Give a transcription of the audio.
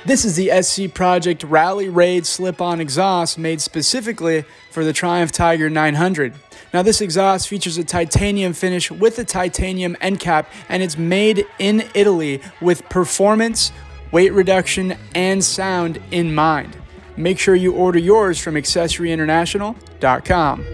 This is the SC Project Rally Raid slip-on exhaust made specifically for the Triumph Tiger 900. Now this exhaust features a titanium finish with a titanium end cap, and it's made in Italy with performance, weight reduction, and sound in mind. Make sure you order yours from accessoryinternational.com.